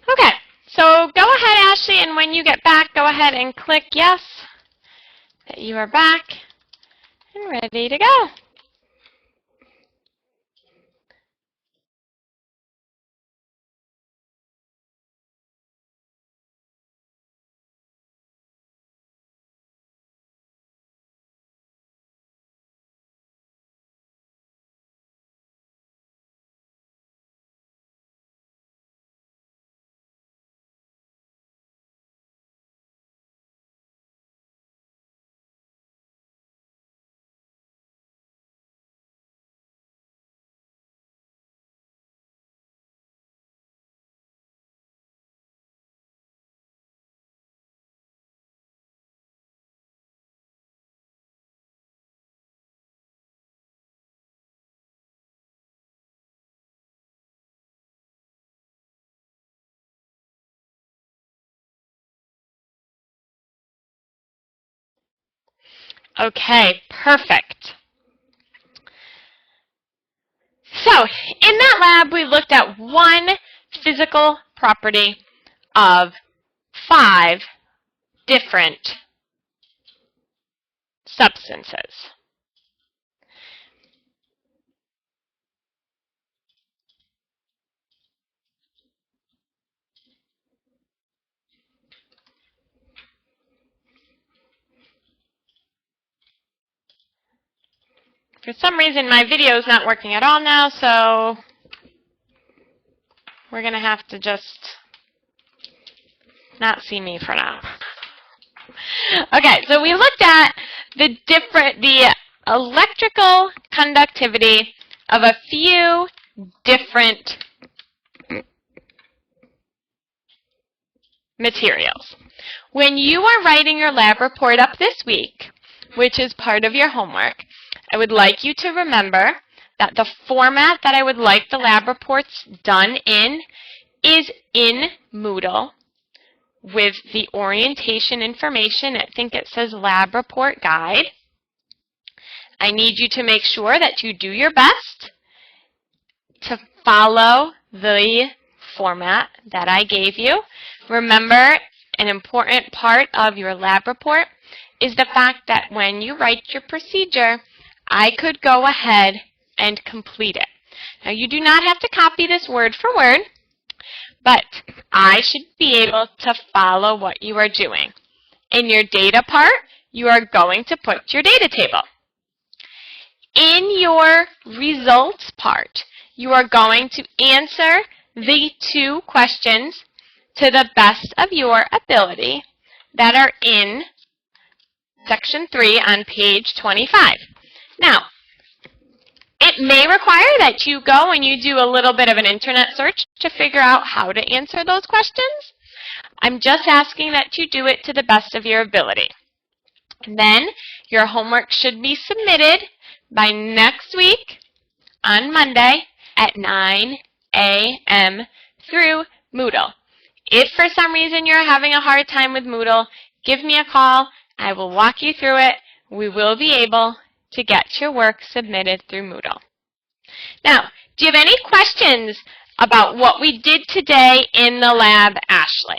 Okay, so go ahead, Ashley, and when you get back, go ahead and click yes, that you are back and ready to go. Okay, perfect. So, in that lab, we looked at one physical property of 5 different substances. For some reason, my video is not working at all now, so we're going to have to just not see me for now. Okay, so we looked at the electrical conductivity of a few different materials. When you are writing your lab report up this week, which is part of your homework, I would like you to remember that the format that I would like the lab reports done in is in Moodle with the orientation information. I think it says lab report guide. I need you to make sure that you do your best to follow the format that I gave you. Remember, an important part of your lab report is the fact that when you write your procedure, I could go ahead and complete it. Now, you do not have to copy this word for word, but I should be able to follow what you are doing. In your data part, you are going to put your data table. In your results part, you are going to answer the 2 questions to the best of your ability that are in section 3 on page 25. Now, it may require that you go and you do a little bit of an internet search to figure out how to answer those questions. I'm just asking that you do it to the best of your ability. And then your homework should be submitted by next week on Monday at 9 a.m. through Moodle. If for some reason you're having a hard time with Moodle, give me a call. I will walk you through it. We will be able to get your work submitted through Moodle. Now, do you have any questions about what we did today in the lab, Ashley?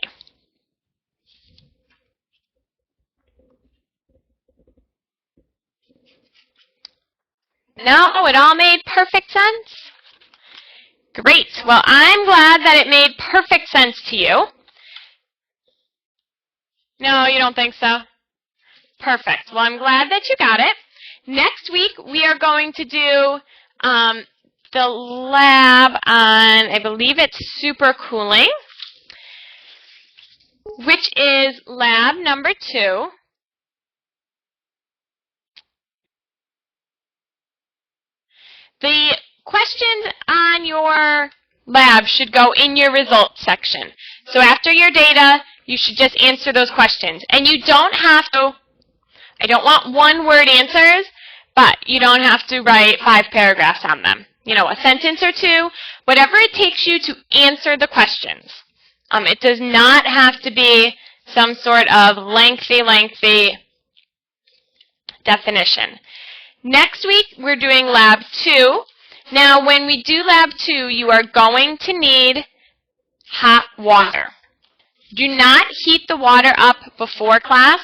No, it all made perfect sense? Great. Well, I'm glad that it made perfect sense to you. No, you don't think so? Perfect. Well, I'm glad that you got it. Next week, we are going to do the lab on, I believe it's supercooling, which is lab number 2. The questions on your lab should go in your results section. So after your data, you should just answer those questions. And you don't have to, I don't want one-word answers, but you don't have to write 5 paragraphs on them. You know, a sentence or 2, whatever it takes you to answer the questions. It does not have to be some sort of lengthy definition. Next week, we're doing lab 2. Now, when we do lab 2, you are going to need hot water. Do not heat the water up before class.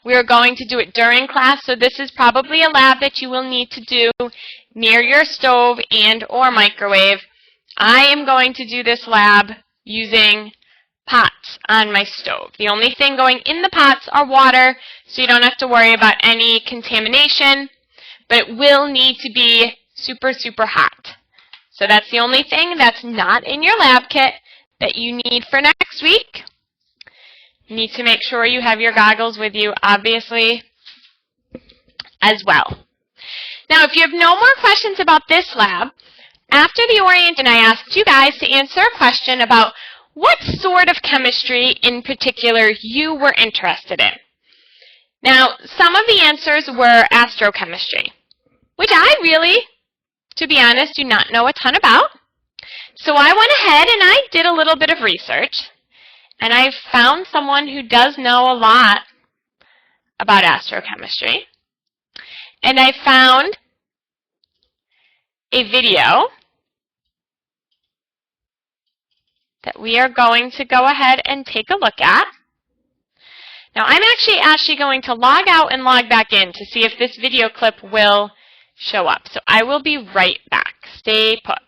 We are going to do it during class, so this is probably a lab that you will need to do near your stove and or microwave. I am going to do this lab using pots on my stove. The only thing going in the pots are water, so you don't have to worry about any contamination, but it will need to be super, super hot. So that's the only thing that's not in your lab kit that you need for next week. You need to make sure you have your goggles with you, obviously, as well. Now, if you have no more questions about this lab, after the orientation, I asked you guys to answer a question about what sort of chemistry in particular you were interested in. Now, some of the answers were astrochemistry, which I really, to be honest, do not know a ton about. So I went ahead and I did a little bit of research, and I found someone who does know a lot about astrochemistry. And I found a video that we are going to go ahead and take a look at. Now, I'm actually going to log out and log back in to see if this video clip will show up. So I will be right back. Stay put.